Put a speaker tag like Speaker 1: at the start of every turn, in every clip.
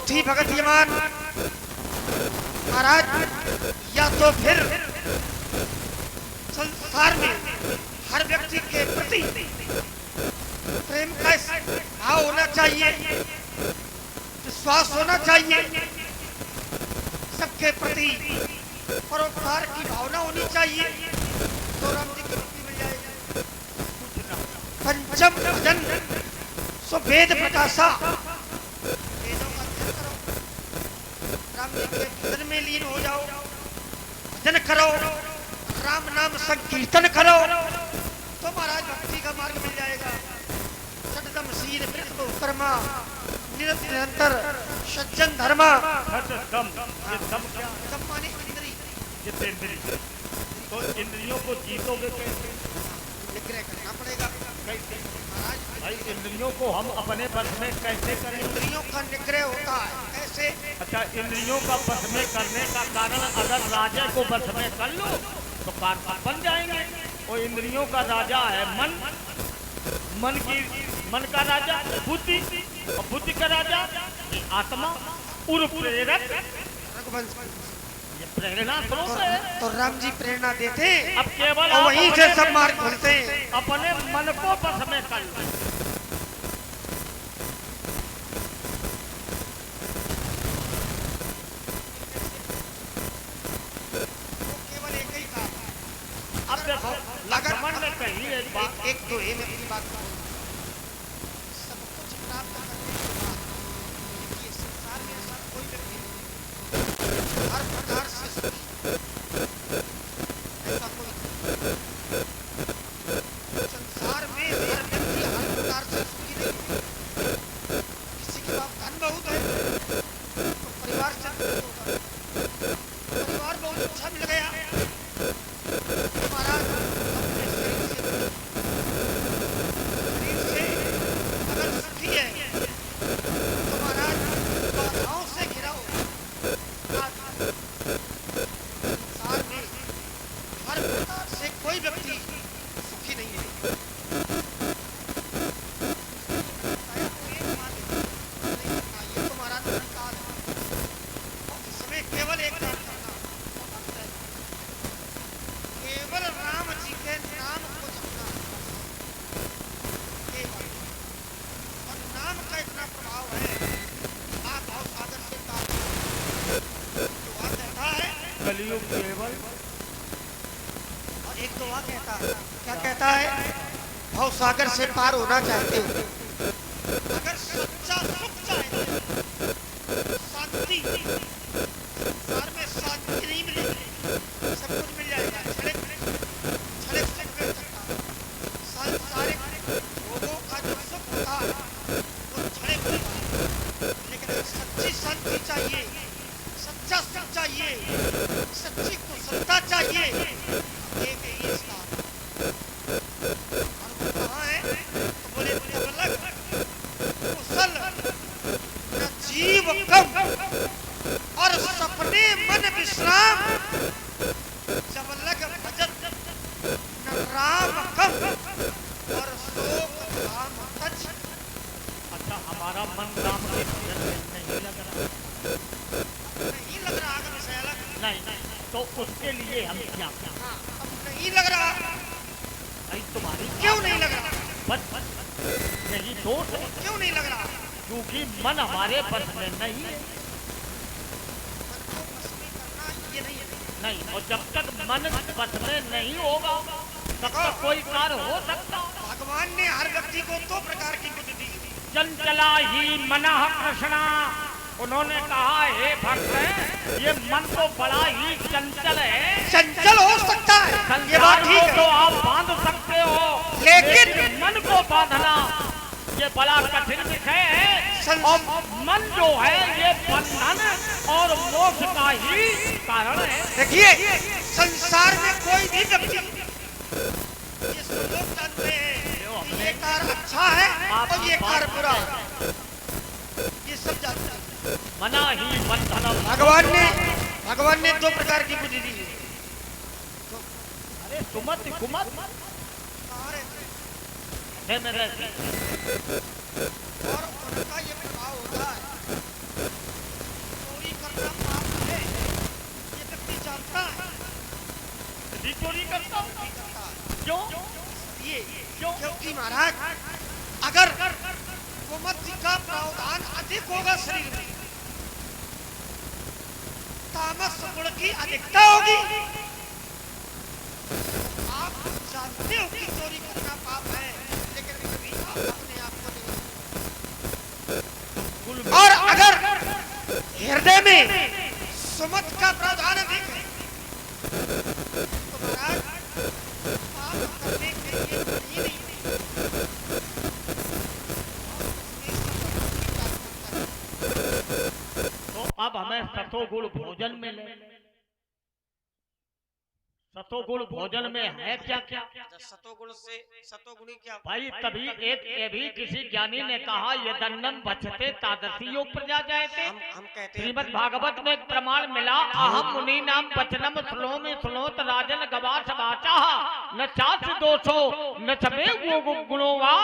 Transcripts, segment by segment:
Speaker 1: चौथी भगत यमान महाराज, या तो फिर संसार में हर व्यक्ति के प्रति प्रेम का भाव होना चाहिए, विश्वास होना चाहिए, सबके प्रति परोपकार की भावना होनी चाहिए, तो राम जी की मुक्ति मिल जाएगी। पंचम भजन सो वेद प्रकाशा, वेदों का अध्ययन करो, राम जी के भजन में लीन हो जाओ, भजन करो, राम नाम संकीर्तन करो, तो महाराज भक्ति का मार्ग मिल जाएगा। सततम शील वृत्त कर्मा निरंतर सज्जन धर्मा।
Speaker 2: दम, ये दम क्या?
Speaker 1: दम माने इंद्री,
Speaker 2: जितेंद्रिय। तो इंद्रियों को जीतोगे कैसे?
Speaker 1: निग्रह करना पड़ेगा।
Speaker 2: कैसे
Speaker 1: महाराज
Speaker 2: भाई, इंद्रियों को हम अपने बस में कैसे करें?
Speaker 1: इंद्रियों का निग्रह होता है कैसे?
Speaker 2: अच्छा, इंद्रियों का बस में करने का कारण, अगर राजा को बस में कर लो तो कारता बन जाएंगे। और इंद्रियों का राजा है मन, मन का राजा बुद्धि, और बुद्धि का राजा आत्मा और प्रेरक। ये प्रेरणा स्रोत है।
Speaker 1: तो राम जी प्रेरणा देते हैं,
Speaker 2: अब केवल
Speaker 1: और वहीं से सब मार्ग खुलते हैं।
Speaker 2: अपने मन को बस में कर लो।
Speaker 1: केवल एक ही काम।
Speaker 2: अब देखो, लक्ष्मण ने कही एक बात,
Speaker 1: एक तो ये मेरी बात, सब कुछ प्राप्त करने के बाद ये संसार में ऐसा कोई व्यक्ति नहीं, हर प्रकार से सुखी, ऐसा कोई नहीं। संसार में हर व्यक्ति हर प्रकार से सुखी नहीं। किसी के पास धन बहुत है तो परिवार से दुखी होगा, परिवार बहुत अच्छा मिल गया तो महाराज अपने शरीर से अगर सुखी है तो महाराज बाधाओं से घिरा होगा। संसार में हर प्रकार से कोई व्यक्ति सुखी नहीं है। ये तो महाराज संसार है, इसमें केवल एक काम करना, केवल राम जी के नाम को जपना, केवल। और नाम का इतना प्रभाव है, आप भाव सागर से दुआ कहता है,
Speaker 2: कलियुग केवल।
Speaker 1: और एक दुआ कहता है, क्या कहता है? भाव सागर से पार होना चाहते हो, अगर सच्चा सुख चाहते, शांति, संसार में शांति नहीं मिलेगी, सब कुछ मिल जाएगा, छड़े छड़े सुख मिल सकता है। सांसारिक भोगों का जो सुख होता है वो छड़े मिलता है, लेकिन अगर सच्ची शांति चाहिए, सच्चा सुख चाहिए, सच्ची कुशलता चाहिए, एक ही स्थान। और वो कहाँ है? तो बोले अलग कुशल न जीव कम और सपने मन विश्राम, जब लग भजत न राम कम और शोक धाम तज।
Speaker 2: अच्छा, हमारा मन राम के भजन में नहीं लग रहा।
Speaker 1: नहीं लग रहा, अगर विषय अलग
Speaker 2: नहीं, तो उसके लिए हम क्या करें?
Speaker 1: हाँ, अब नहीं लग रहा,
Speaker 2: भाई तुम्हारी
Speaker 1: क्यों नहीं लग रहा?
Speaker 2: बस यही दोष है,
Speaker 1: क्यों नहीं लग रहा?
Speaker 2: क्योंकि मन हमारे बस में नहीं है।
Speaker 1: मन को बस में करना ये नहीं है।
Speaker 2: नहीं, और जब तक मन बस में नहीं होगा तब तक कोई कार्य हो सकता।
Speaker 1: भगवान ने हर व्यक्ति को दो प्रकार की बुद्धि दी।
Speaker 2: चंचला ही मनः कृष्णा, उन्होंने कहा हे भक्त, ये मन तो बड़ा ही चंचल है।
Speaker 1: चंचल हो सकता है, ये बात ठीक है,
Speaker 2: तो आप बांध सकते हो,
Speaker 1: लेकिन
Speaker 2: मन को बांधना ये बड़ा कठिन विषय है। और मन जो है ये बंधन और मोक्ष का ही कारण है।
Speaker 1: देखिए, संसार में कोई भी व्यक्ति, ये सब लोग जानते हैं कि ये कार्य अच्छा है और ये कार्य बुरा है, ये सब जानते हैं।
Speaker 2: मना ही बंधनम।
Speaker 1: भगवान ने दो प्रकार की बुद्धि दी है।
Speaker 2: अरे सुमत कुमत
Speaker 1: कहाँ रहते हैं?
Speaker 2: में रहते।
Speaker 1: और उनका ये प्रभाव होता है करता है,
Speaker 2: भी चोरी करता हूँ।
Speaker 1: भी करता है।
Speaker 2: क्यों?
Speaker 1: ये
Speaker 2: क्यों?
Speaker 1: क्योंकि महाराज अगर गोमती का प्रावधान अधिक होगा शरीर में, तामस गुण की अधिकता होगी। आप जानते हो कि चोरी करना पाप है, लेकिन कभी आप अपने आप को नहीं। और अगर हृदय में सुमत का प्रावधान अधिक है तो महाराज पाप करने के लिए नहीं
Speaker 2: तो अब हमें सतोगुण भोजन में ले। सतोगुण भोजन में है क्या क्या?
Speaker 1: सतोगुण से सतोगुणी क्या
Speaker 2: भाई तभी एक ये भी किसी ज्ञानी ने कहा ये दन्नम बचते तादसी प्रजा जाए थे।
Speaker 1: हम कहते हैं
Speaker 2: श्रीमद् भागवत में एक प्रमाण मिला, अहम मुनि नाम वचनम श्लोमि श्लोत राजन गवास वाचा न चाच दोषो न चमे गुणो वा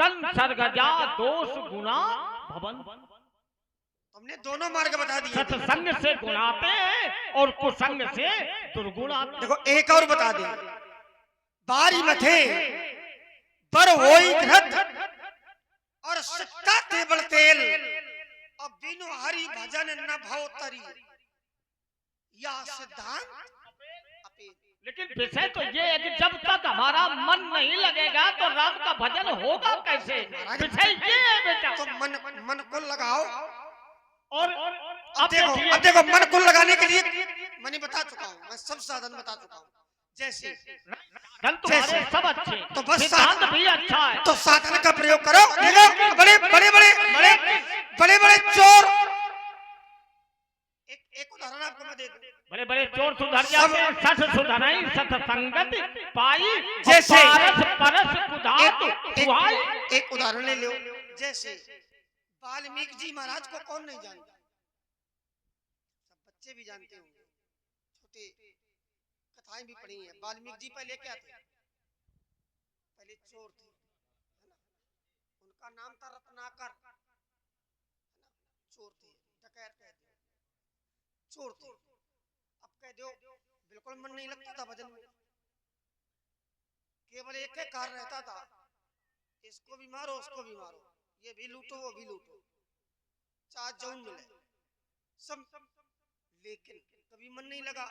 Speaker 2: संसर्गजा दोष गुणा भवन।
Speaker 1: हमने दोनों मार्ग बता दिए।
Speaker 2: सत्संग से गुणाते हैं और कुसंग से दुर्गुण आते।
Speaker 1: देखो एक और बता दे, बारी मथे पर होई घृत और सत्ता तेबल तेल और बिनु हरि भजन न भव तरी, या सिद्धांत अपील।
Speaker 2: लेकिन विषय तो ये है कि जब तक हमारा मन नहीं लगेगा तो राम का भजन होगा कैसे? विषय ये है बेटा।
Speaker 1: तो मन को लगाओ।
Speaker 2: और
Speaker 1: अब देखो मन को लगाने के लिए मैंने बता चुका हूँ, मैं सब साधन बता चुका हूँ। जैसे
Speaker 2: तुम्हारे सब अच्छे,
Speaker 1: तो बस
Speaker 2: सिद्धांत भी अच्छा है,
Speaker 1: तो साधन का प्रयोग करो। देखो बड़े बड़े बड़े बड़े बड़े बड़े चोर, एक उदाहरण आपको मैं दे दूं।
Speaker 2: बड़े बड़े चोर सुधर जाते हैं, सत सुधराई सत्संगत पाई,
Speaker 1: जैसे
Speaker 2: परस कुधात हुआई।
Speaker 1: एक उदाहरण ले लो, जैसे वाल्मीकि जी महाराज को कौन नहीं जानता? सब बच्चे भी जानते होंगे, छोटे कथाएं भी पढ़ी हैं। वाल्मीकि जी पहले क्या थे? पहले चोर थे, है ना? उनका नाम था रत्नाकर, है ना? चोर थे, डकैत कह दो, चोर थे। अब कह दो बिल्कुल मन नहीं लगता था भजन में, केवल एक ही कार्य रहता था, इसको भी मारो उसको भी मारो, ये भी लूटो वो भी लूटो, चाहे जौन मिले सब। लेकिन कभी मन नहीं लगा।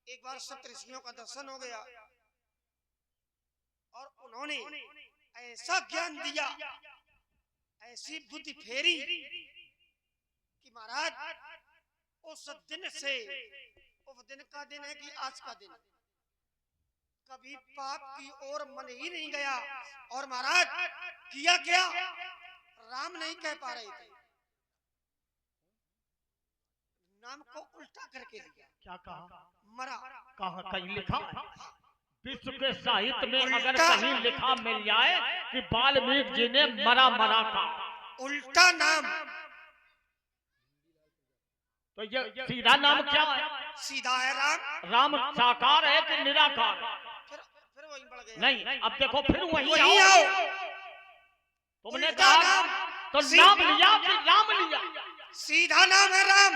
Speaker 1: एक बार सप्तऋषियों का दर्शन हो गया और उन्होंने ऐसा ज्ञान दिया, ऐसी बुद्धि फेरी कि महाराज उस दिन से, उस दिन का दिन है कि आज का दिन, कभी पाप की ओर मन ही नहीं गया। और महाराज किया क्या? राम नहीं कह पा रहे थे, नाम को उल्टा करके लिया।
Speaker 2: क्या कहा?
Speaker 1: मरा।
Speaker 2: कहा? कहीं लिखा है विश्व के साहित्य में अगर कहीं लिखा मिल जाए कि वाल्मीकि जी ने मरा मरा का
Speaker 1: उल्टा नाम,
Speaker 2: तो ये सीधा नाम क्या है?
Speaker 1: सीधा है राम।
Speaker 2: राम साकार है कि निराकार?
Speaker 1: फिर वहीं बढ़ गए।
Speaker 2: नहीं, अब देखो फिर वहीं
Speaker 1: आओ।
Speaker 2: तुमने कहा तो नाम लिया कि राम लिया?
Speaker 1: सीधा नाम है राम,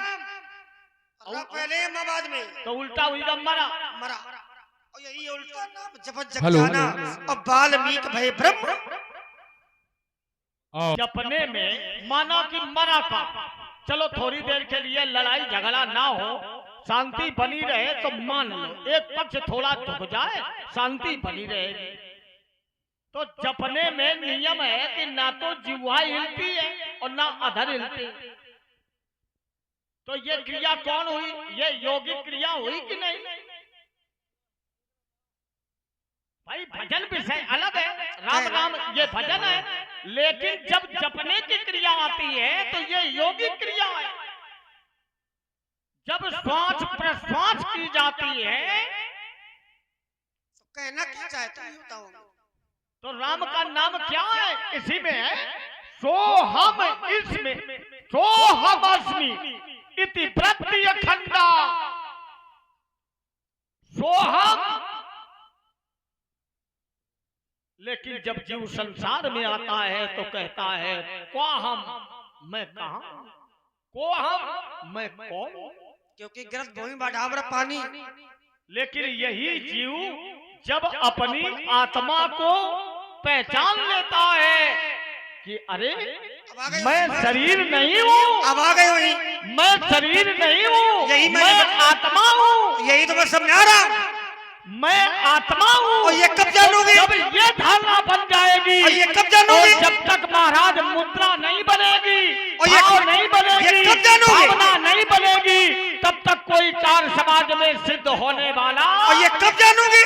Speaker 1: पहले बाद में,
Speaker 2: तो उल्टा हुई मरा
Speaker 1: मरा। और यही उल्टा नाम जपत जगजाना और वाल्मीकि भय ब्रह्म।
Speaker 2: जपने में माना कि मरा का, चलो थोड़ी देर के लिए लड़ाई झगड़ा ना हो, शांति बनी रहे तो मान लो, एक पक्ष थोड़ा झुक जाए, शांति बनी रहेगी। तो जपने में नियम है कि ना तो जिह्वा हिलती है और ना अधर हिलती। तो ये क्रिया कौन हुई? ये योगिक क्रिया हुई कि नहीं? भाई भजन विषय अलग है, राम राम ये भजन है, लेकिन जब जपने की क्रिया आती है तो ये योगिक क्रिया है। जब श्वास प्रश्वास की जाती है
Speaker 1: तो कहना क्या चाहता हूँ?
Speaker 2: तो राम का नाम क्या है? इसी में है सो हम, इसमें सो हम अस्मि इति वृत्ति अखंडा। सो हम, लेकिन जब जीव संसार में आता है तो कहता है को हम, मैं कहां, को हम, मैं कौन?
Speaker 1: क्योंकि गिरत भूमि बढ़ावर पानी।
Speaker 2: लेकिन यही जीव जब अपनी आत्मा को पहचान लेता है कि अरे मैं शरीर नहीं हूँ,
Speaker 1: अब आ गए वही,
Speaker 2: मैं शरीर नहीं हूँ,
Speaker 1: यही
Speaker 2: मैं आत्मा हूँ,
Speaker 1: यही तो मैं समझा रहा हूँ।
Speaker 2: मैं आत्मा हूँ।
Speaker 1: और ये कब जानोगे?
Speaker 2: जब ये धारणा बन जाएगी,
Speaker 1: और ये कब जानोगे?
Speaker 2: और जब तक महाराज मुद्रा नहीं बनेगी,
Speaker 1: और ये
Speaker 2: भाव नहीं बनेगी,
Speaker 1: ये कब जानोगे?
Speaker 2: भावना नहीं बनेगी, तब तक कोई कार्य समाज में सिद्ध होने वाला।
Speaker 1: और ये कब जानोगे?